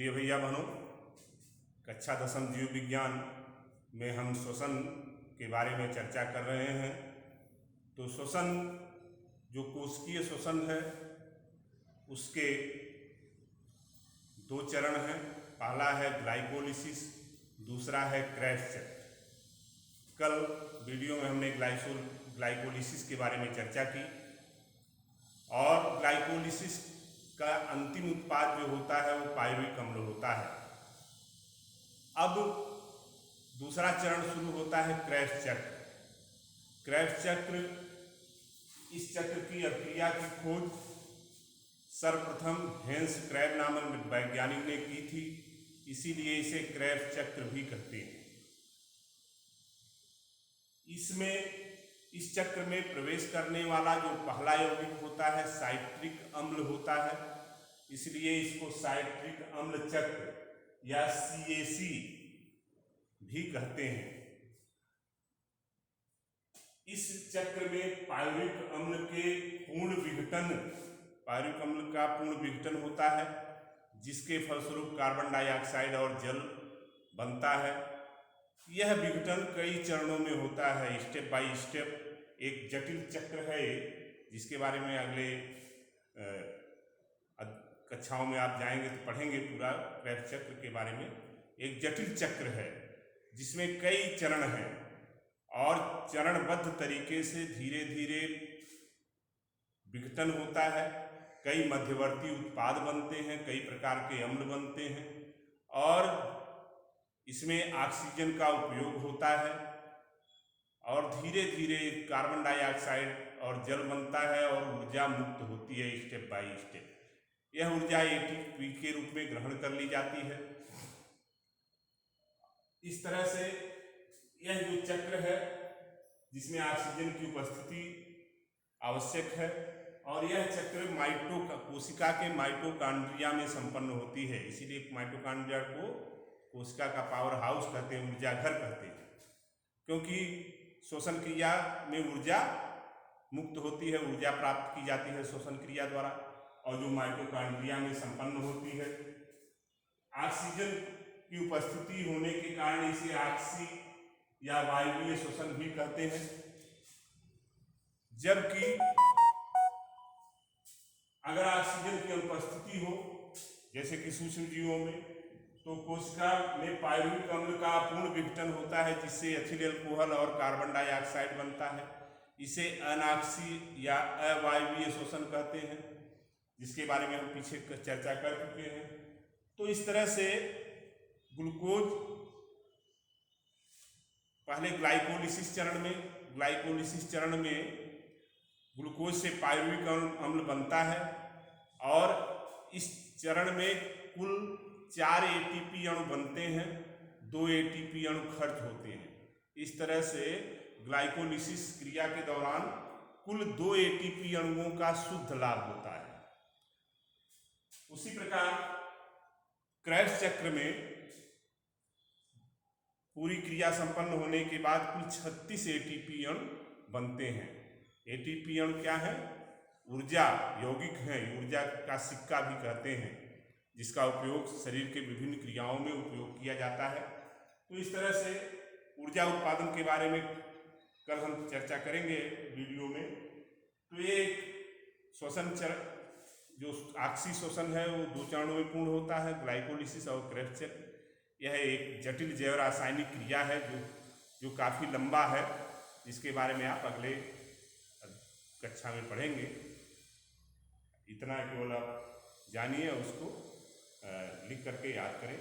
प्रिय भैया बहनों, कक्षा 10 जीव विज्ञान में हम श्वसन के बारे में चर्चा कर रहे हैं। तो श्वसन जो कोशिकीय श्वसन है उसके दो चरण हैं। पहला है ग्लाइकोलिसिस, दूसरा है क्रेब्स चक्र। कल वीडियो में हमने ग्लाइकोलिसिस के बारे में चर्चा की और ग्लाइकोलिसिस का अंतिम उत्पाद जो होता है वो पायरुविक अम्ल होता है। अब दूसरा चरण शुरू होता है क्रेब्स चक्र। क्रेब्स चक्र, इस चक्र की अभिक्रिया की खोज सर्वप्रथम हेंस क्रैब नामक वैज्ञानिक ने की थी, इसीलिए इसे क्रेब्स चक्र भी कहते हैं। इस चक्र में प्रवेश करने वाला जो पहला यौगिक होता है साइट्रिक अम्ल होता है, इसलिए इसको साइट्रिक अम्ल चक्र या CAC भी कहते हैं। इस चक्र में पायरुविक अम्ल का पूर्ण विघटन होता है, जिसके फलस्वरूप कार्बन डाइऑक्साइड और जल बनता है। यह विघटन कई चरणों में होता है, स्टेप बाय स्टेप। एक जटिल चक्र है जिसके बारे में अगले कक्षाओं में आप जाएंगे तो पढ़ेंगे पूरा क्रेब्स चक्र के बारे में। एक जटिल चक्र है जिसमें कई चरण हैं और चरणबद्ध तरीके से धीरे धीरे विघटन होता है। कई मध्यवर्ती उत्पाद बनते हैं, कई प्रकार के अम्ल बनते हैं और इसमें ऑक्सीजन का उपयोग होता है और धीरे धीरे कार्बन डाइऑक्साइड और जल बनता है और ऊर्जा मुक्त होती है स्टेप बाय स्टेप। यह ऊर्जा ATP के रूप में ग्रहण कर ली जाती है। इस तरह से यह जो चक्र है जिसमें ऑक्सीजन की उपस्थिति आवश्यक है और यह चक्र कोशिका के माइटोकॉन्ड्रिया में संपन्न होती है। इसीलिए माइटोकॉन्ड्रिया को कोशिका का पावर हाउस कहते हैं, ऊर्जा घर कहते हैं, क्योंकि श्वसन क्रिया में ऊर्जा मुक्त होती है, ऊर्जा प्राप्त की जाती है श्वसन क्रिया द्वारा और जो माइटोकॉन्ड्रिया में संपन्न होती है। ऑक्सीजन की उपस्थिति होने के कारण इसे ऑक्सी या वायवीय श्वसन भी कहते हैं। जबकि अगर ऑक्सीजन की अनुपस्थिति हो जैसे कि सूक्ष्म जीवों में, तो कोशिका में पायरुविक अम्ल का पूर्ण विघटन होता है, जिससे एथिल अल्कोहल और कार्बन डाइऑक्साइड बनता है। इसे अनॉक्सी या अवायवीय श्वसन कहते हैं, जिसके बारे में हम पीछे चर्चा कर चुके हैं। तो इस तरह से ग्लूकोज पहले ग्लाइकोलिसिस चरण में ग्लूकोज से पायरुविक अम्ल बनता है और इस चरण में कुल 4 ATP अणु बनते हैं, 2 ATP अणु खर्च होते हैं। इस तरह से ग्लाइकोलिसिस क्रिया के दौरान कुल 2 ATP अणुओं का शुद्ध लाभ होता है। उसी प्रकार क्रेब्स चक्र में पूरी क्रिया संपन्न होने के बाद कुल 36 ATP अणु बनते हैं। ATP अणु क्या है? ऊर्जा यौगिक है, ऊर्जा का सिक्का भी कहते हैं, जिसका उपयोग शरीर के विभिन्न क्रियाओं में उपयोग किया जाता है। तो इस तरह से ऊर्जा उत्पादन के बारे में कल हम चर्चा करेंगे वीडियो में। तो ये श्वसन चरण जो ऑक्सी श्वसन है वो 2 चरणों में पूर्ण होता है, ग्लाइकोलिसिस और क्रेब्स चक्र। यह एक जटिल जैव रासायनिक क्रिया है जो काफ़ी लंबा है, जिसके बारे में आप अगले कक्षा में पढ़ेंगे। इतना केवल आप जानिए, उसको लिख करके याद करें।